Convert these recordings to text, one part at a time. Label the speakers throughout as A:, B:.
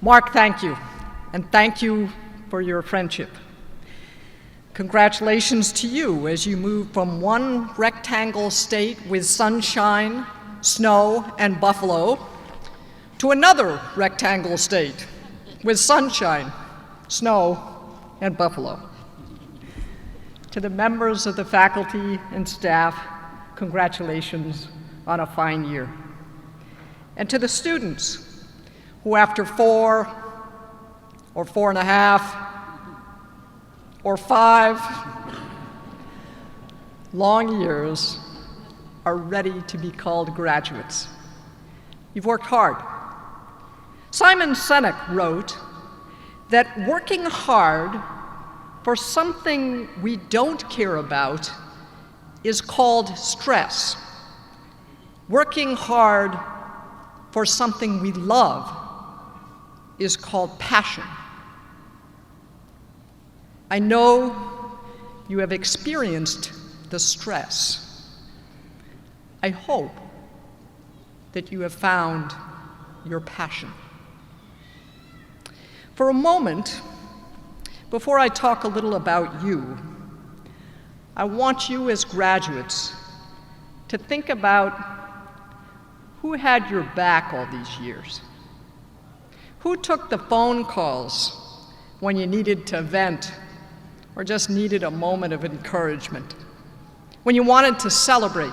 A: Mark, thank you, and thank you for your friendship. Congratulations to you as you move from one rectangle state with sunshine, snow, and buffalo to another rectangle state with sunshine, snow, and buffalo. To the members of the faculty and staff, congratulations on a fine year. And to the students who after 4 or 4.5 or 5 long years are ready to be called graduates. You've worked hard. Simon Sinek wrote that working hard for something we don't care about is called stress. Working hard for something we love is called passion. I know you have experienced the stress. I hope that you have found your passion. For a moment, before I talk a little about you, I want you as graduates to think about who had your back all these years. Who took the phone calls when you needed to vent or just needed a moment of encouragement, when you wanted to celebrate?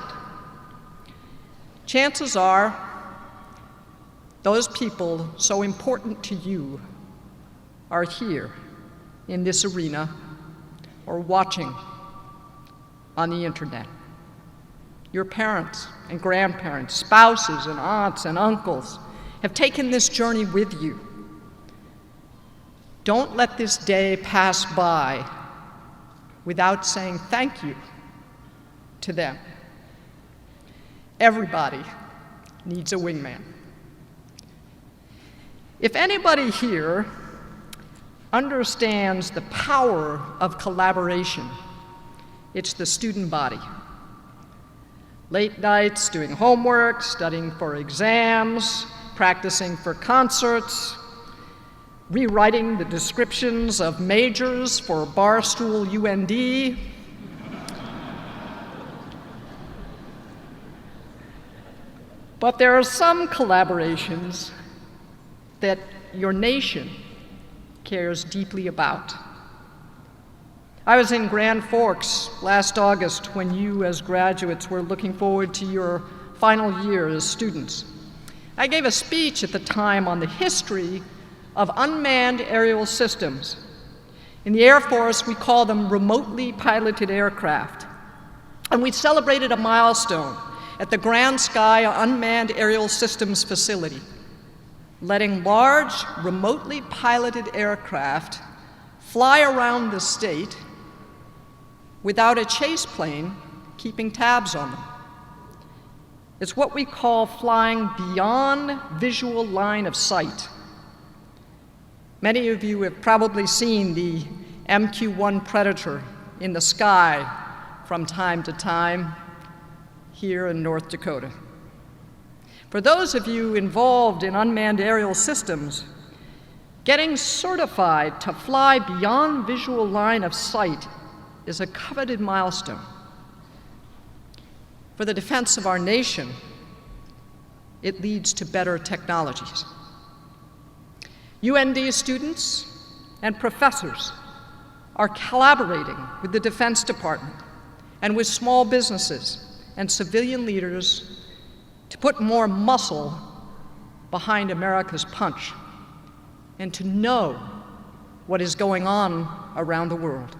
A: Chances are those people so important to you are here in this arena or watching on the internet. Your parents and grandparents, spouses and aunts and uncles have taken this journey with you. Don't let this day pass by without saying thank you to them. Everybody needs a wingman. If anybody here understands the power of collaboration, it's the student body. Late nights doing homework, studying for exams, practicing for concerts, rewriting the descriptions of majors for Barstool UND. But there are some collaborations that your nation cares deeply about. I was in Grand Forks last August when you as graduates were looking forward to your final year as students. I gave a speech at the time on the history of unmanned aerial systems. In the Air Force, we call them remotely piloted aircraft. And we celebrated a milestone at the Grand Sky Unmanned Aerial Systems Facility, letting large, remotely piloted aircraft fly around the state without a chase plane keeping tabs on them. It's what we call flying beyond visual line of sight. Many of you have probably seen the MQ-1 Predator in the sky from time to time here in North Dakota. For those of you involved in unmanned aerial systems, getting certified to fly beyond visual line of sight is a coveted milestone. For the defense of our nation, it leads to better technologies. UND students and professors are collaborating with the Defense Department and with small businesses and civilian leaders to put more muscle behind America's punch and to know what is going on around the world.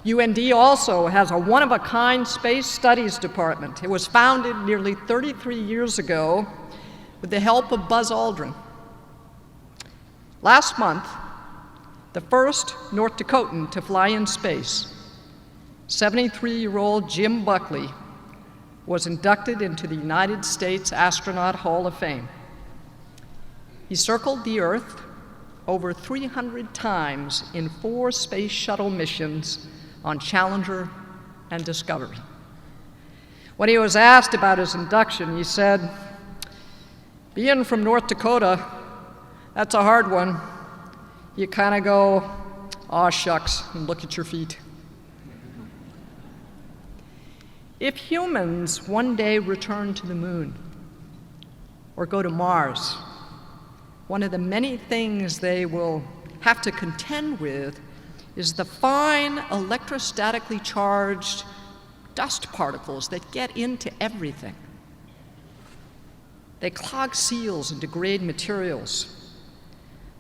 A: UND also has a one-of-a-kind space studies department. It was founded nearly 33 years ago with the help of Buzz Aldrin. Last month, the first North Dakotan to fly in space, 73-year-old Jim Buckley, was inducted into the United States Astronaut Hall of Fame. He circled the Earth over 300 times in 4 space shuttle missions on Challenger and Discovery. When he was asked about his induction, he said, "Being from North Dakota, That's a hard one. You kind of go, aw shucks, and look at your feet. If humans one day return to the moon or go to Mars, one of the many things they will have to contend with is the fine electrostatically charged dust particles that get into everything. They clog seals and degrade materials.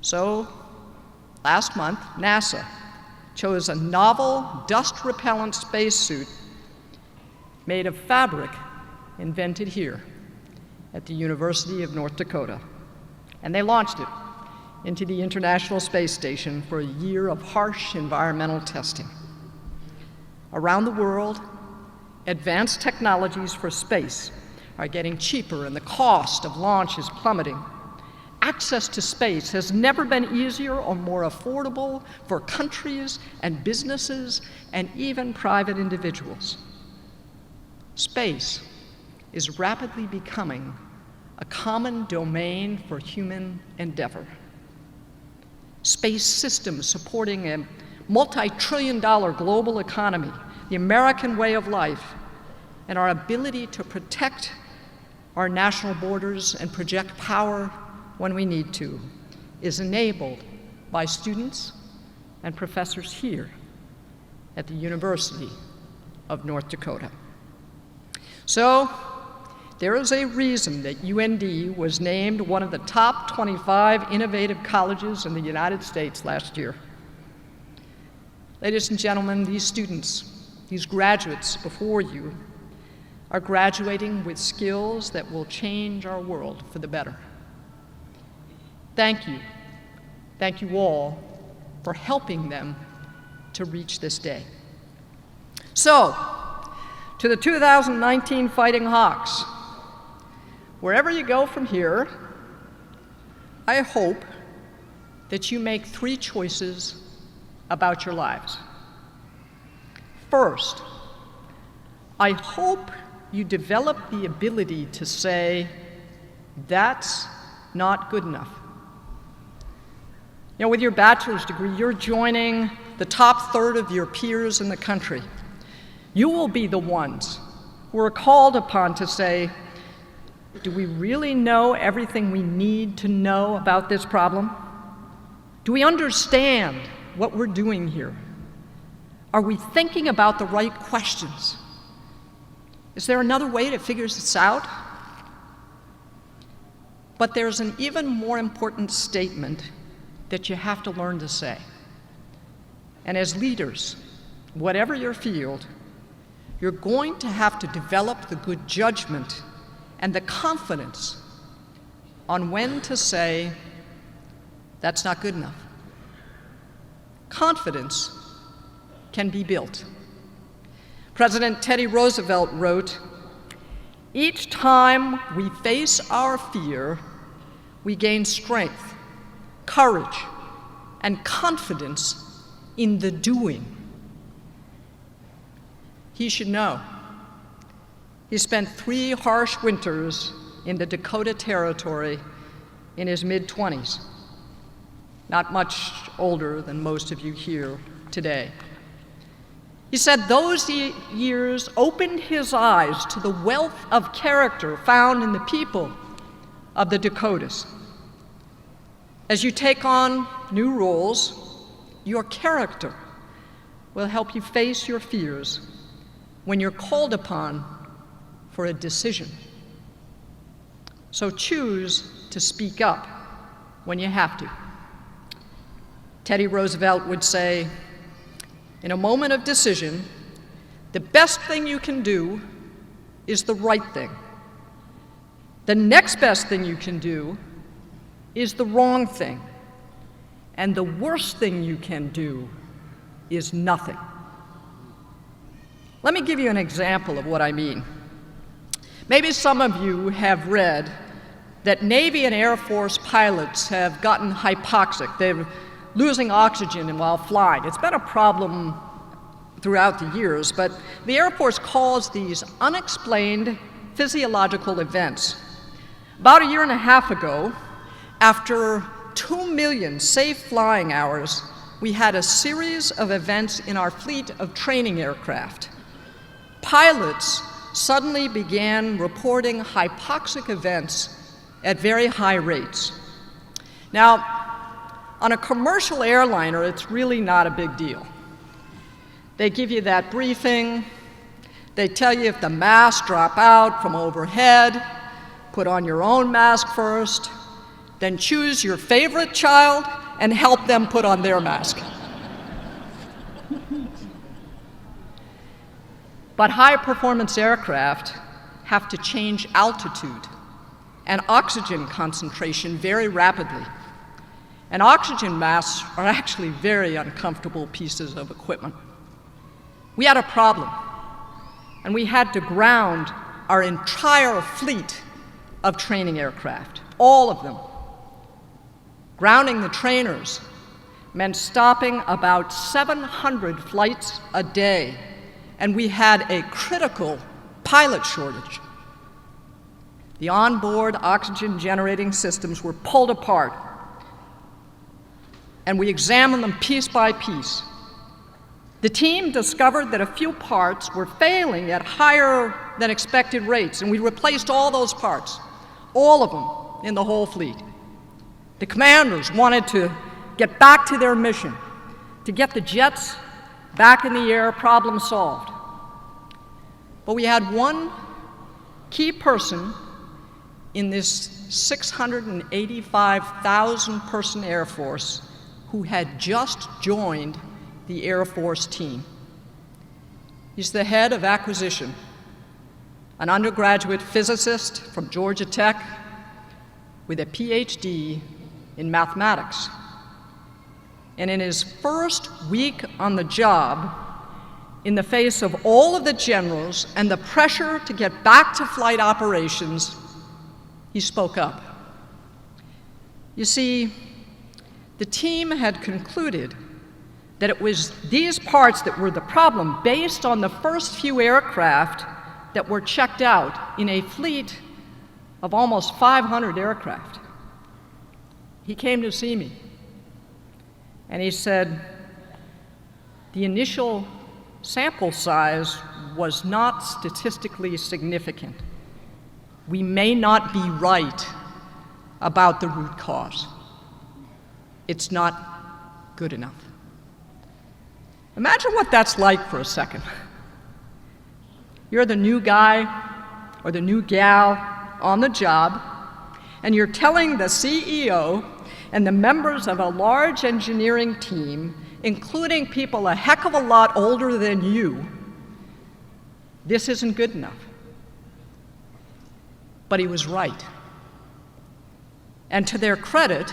A: So, last month, NASA chose a novel dust-repellent spacesuit made of fabric invented here at the University of North Dakota. And they launched it into the International Space Station for a year of harsh environmental testing. Around the world, advanced technologies for space are getting cheaper and the cost of launch is plummeting. Access to space has never been easier or more affordable for countries and businesses and even private individuals. Space is rapidly becoming a common domain for human endeavor. Space systems supporting a multi-trillion-dollar global economy, the American way of life, and our ability to protect our national borders and project power when we need to, is enabled by students and professors here at the University of North Dakota. So, there is a reason that UND was named one of the top 25 innovative colleges in the United States last year. Ladies and gentlemen, these students, these graduates before you, are graduating with skills that will change our world for the better. Thank you. Thank you all for helping them to reach this day. So, to the 2019 Fighting Hawks, wherever you go from here, I hope that you make 3 choices about your lives. First, I hope you develop the ability to say, that's not good enough. You know, with your bachelor's degree, you're joining the top third of your peers in the country. You will be the ones who are called upon to say, do we really know everything we need to know about this problem? Do we understand what we're doing here? Are we thinking about the right questions? Is there another way to figure this out? But there's an even more important statement that you have to learn to say. And as leaders, whatever your field, you're going to have to develop the good judgment and the confidence on when to say, that's not good enough. Confidence can be built. President Teddy Roosevelt wrote, "Each time we face our fear, we gain strength, courage, and confidence in the doing." He should know. He spent 3 harsh winters in the Dakota Territory in his mid-20s, not much older than most of you here today. He said those years opened his eyes to the wealth of character found in the people of the Dakotas. As you take on new roles, your character will help you face your fears when you're called upon for a decision. So choose to speak up when you have to. Teddy Roosevelt would say, in a moment of decision, the best thing you can do is the right thing. The next best thing you can do is the wrong thing. And the worst thing you can do is nothing. Let me give you an example of what I mean. Maybe some of you have read that Navy and Air Force pilots have gotten hypoxic. They're losing oxygen while flying. It's been a problem throughout the years, but the Air Force calls these unexplained physiological events. About a year and a half ago, after 2 million safe flying hours, we had a series of events in our fleet of training aircraft. Pilots suddenly began reporting hypoxic events at very high rates. Now, on a commercial airliner, it's really not a big deal. They give you that briefing. They tell you if the masks drop out from overhead, put on your own mask first, then choose your favorite child and help them put on their mask. But high-performance aircraft have to change altitude and oxygen concentration very rapidly. And oxygen masks are actually very uncomfortable pieces of equipment. We had a problem, and we had to ground our entire fleet of training aircraft, all of them. Grounding the trainers meant stopping about 700 flights a day, and we had a critical pilot shortage. The onboard oxygen generating systems were pulled apart, and we examined them piece by piece. The team discovered that a few parts were failing at higher than expected rates, and we replaced all those parts, all of them in the whole fleet. The commanders wanted to get back to their mission, to get the jets back in the air, problem solved. But we had one key person in this 685,000 person Air Force who had just joined the Air Force team. He's the head of acquisition, an undergraduate physicist from Georgia Tech with a PhD in mathematics. And in his first week on the job, in the face of all of the generals and the pressure to get back to flight operations, he spoke up. You see, the team had concluded that it was these parts that were the problem based on the first few aircraft that were checked out in a fleet of almost 500 aircraft. He came to see me, and he said, the initial sample size was not statistically significant. We may not be right about the root cause. It's not good enough. Imagine what that's like for a second. You're the new guy or the new gal on the job, and you're telling the CEO and the members of a large engineering team, including people a heck of a lot older than you, this isn't good enough. But he was right. And to their credit,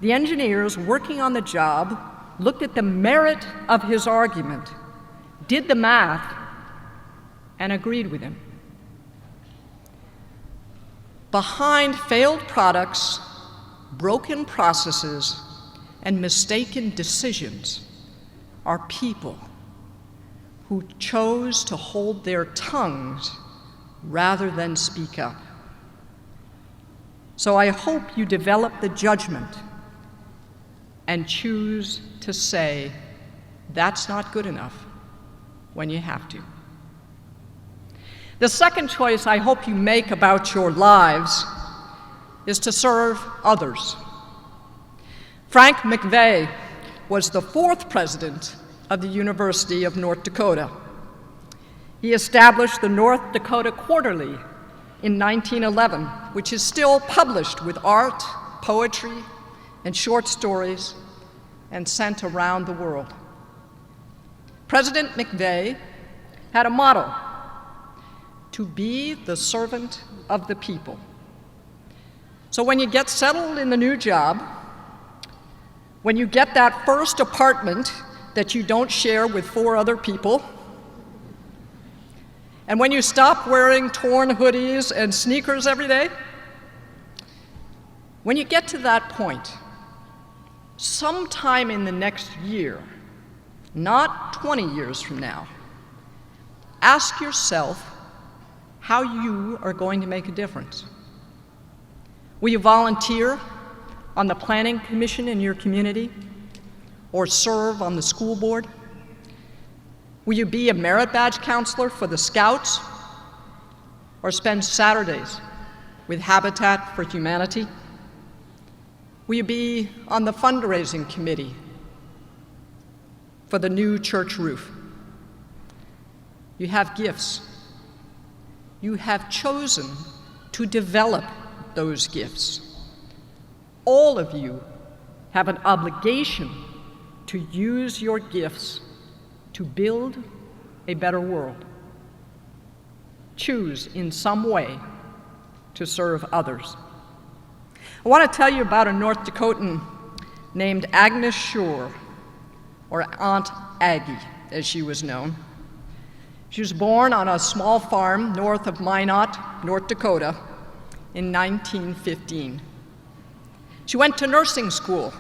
A: the engineers working on the job looked at the merit of his argument, did the math, and agreed with him. Behind failed products, broken processes, and mistaken decisions are people who chose to hold their tongues rather than speak up. So I hope you develop the judgment and choose to say, that's not good enough, when you have to. The second choice I hope you make about your lives is to serve others. Frank McVeigh was the fourth president of the University of North Dakota. He established the North Dakota Quarterly in 1911, which is still published with art, poetry, and short stories, and sent around the world. President McVeigh had a motto: to be the servant of the people. So when you get settled in the new job, when you get that first apartment that you don't share with 4 other people, and when you stop wearing torn hoodies and sneakers every day, when you get to that point, sometime in the next year, not 20 years from now, ask yourself how you are going to make a difference. Will you volunteer on the planning commission in your community or serve on the school board? Will you be a merit badge counselor for the Scouts or spend Saturdays with Habitat for Humanity? Will you be on the fundraising committee for the new church roof? You have gifts. You have chosen to develop those gifts. All of you have an obligation to use your gifts to build a better world. Choose in some way to serve others. I want to tell you about a North Dakotan named Agnes Shore, or Aunt Aggie, as she was known. She was born on a small farm north of Minot, North Dakota, in 1915. She went to nursing school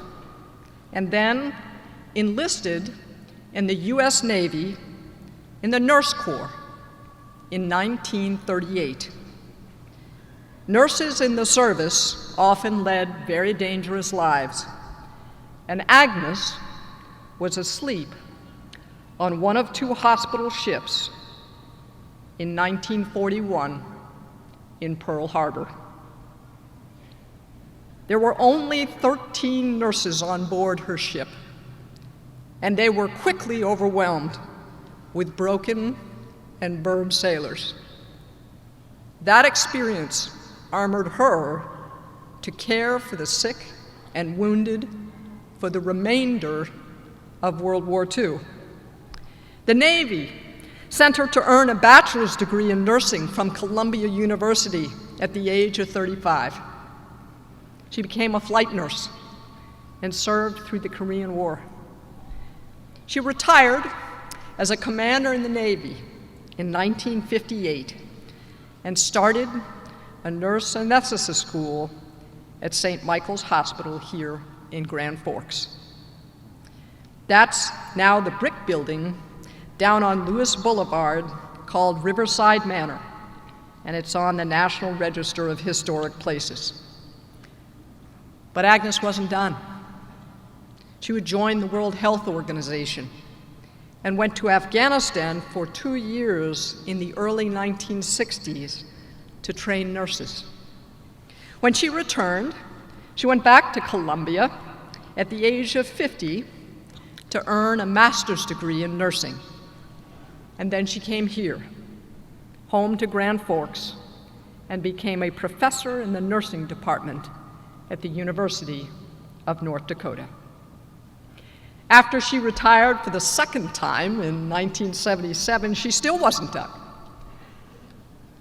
A: and then enlisted in the U.S. Navy in the Nurse Corps in 1938. Nurses in the service often led very dangerous lives, and Agnes was asleep on one of two hospital ships in 1941 in Pearl Harbor. There were only 13 nurses on board her ship, and they were quickly overwhelmed with broken and burned sailors. That experience armored her to care for the sick and wounded for the remainder of World War II. The Navy sent her to earn a bachelor's degree in nursing from Columbia University at the age of 35. She became a flight nurse and served through the Korean War. She retired as a commander in the Navy in 1958 and started a nurse anesthetist school at St. Michael's Hospital here in Grand Forks. That's now the brick building down on Lewis Boulevard called Riverside Manor, and it's on the National Register of Historic Places. But Agnes wasn't done. She would join the World Health Organization and went to Afghanistan for 2 years in the early 1960s to train nurses. When she returned, she went back to Columbia at the age of 50 to earn a master's degree in nursing. And then she came here, home to Grand Forks, and became a professor in the nursing department at the University of North Dakota. After she retired for the second time in 1977, she still wasn't done.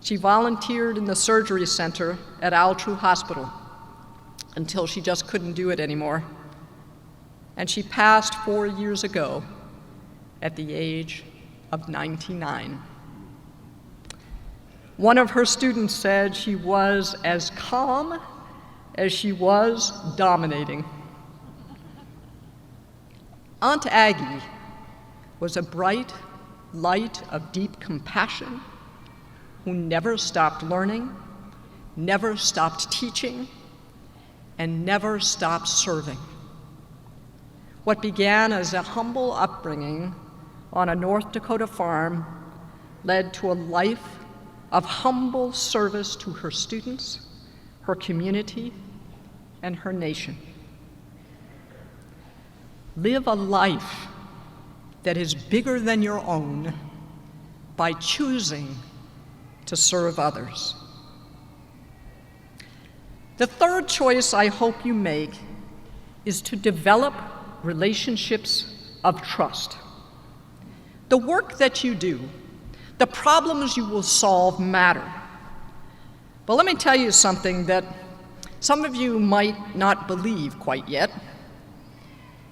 A: She volunteered in the surgery center at Altru Hospital until she just couldn't do it anymore. And she passed 4 years ago at the age of 99. One of her students said she was as calm as she was dominating. Aunt Aggie was a bright light of deep compassion who never stopped learning, never stopped teaching, and never stopped serving. What began as a humble upbringing on a North Dakota farm led to a life of humble service to her students, her community, and her nation. Live a life that is bigger than your own by choosing to serve others. The third choice I hope you make is to develop relationships of trust. The work that you do, the problems you will solve matter. But let me tell you something that some of you might not believe quite yet.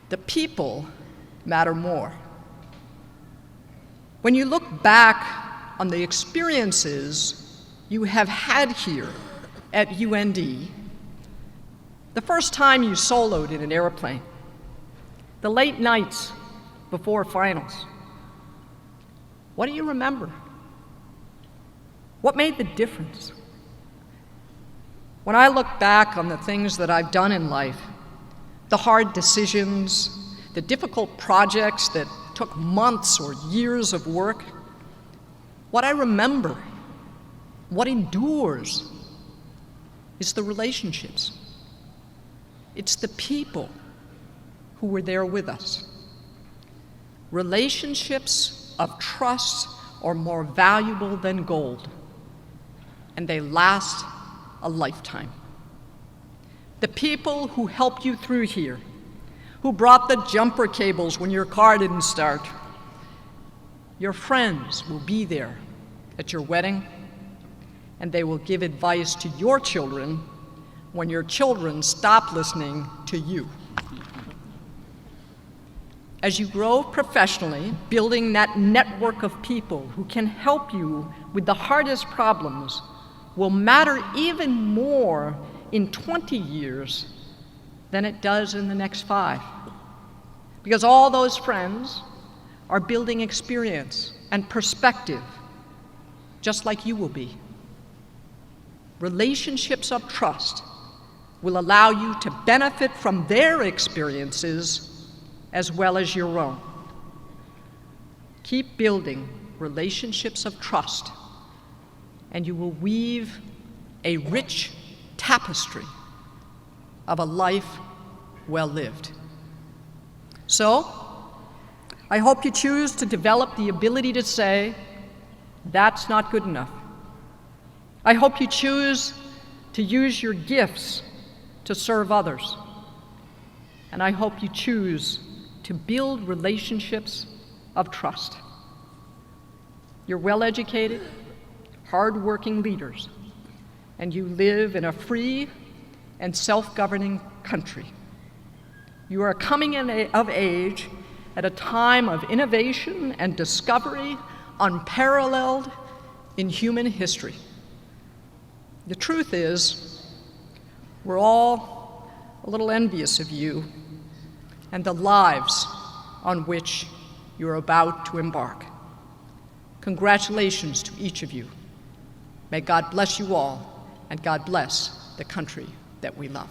A: The people matter more. When you look back on the experiences you have had here at UND, the first time you soloed in an airplane, the late nights before finals, what do you remember? What made the difference? When I look back on the things that I've done in life, the hard decisions, the difficult projects that took months or years of work, what I remember, what endures, is the relationships. It's the people who were there with us. Relationships of trust are more valuable than gold, and they last a lifetime. The people who helped you through here, who brought the jumper cables when your car didn't start, your friends will be there at your wedding, and they will give advice to your children when your children stop listening to you. As you grow professionally, building that network of people who can help you with the hardest problems will matter even more in 20 years than it does in the next 5. Because all those friends are building experience and perspective, just like you will be. Relationships of trust will allow you to benefit from their experiences as well as your own. Keep building relationships of trust, and you will weave a rich tapestry of a life well lived. So, I hope you choose to develop the ability to say, "That's not good enough." I hope you choose to use your gifts to serve others. And I hope you choose to build relationships of trust. You're well-educated, hard-working leaders, and you live in a free and self-governing country. You are coming of age at a time of innovation and discovery unparalleled in human history. The truth is, we're all a little envious of you and the lives on which you're about to embark. Congratulations to each of you. May God bless you all, and God bless the country that we love.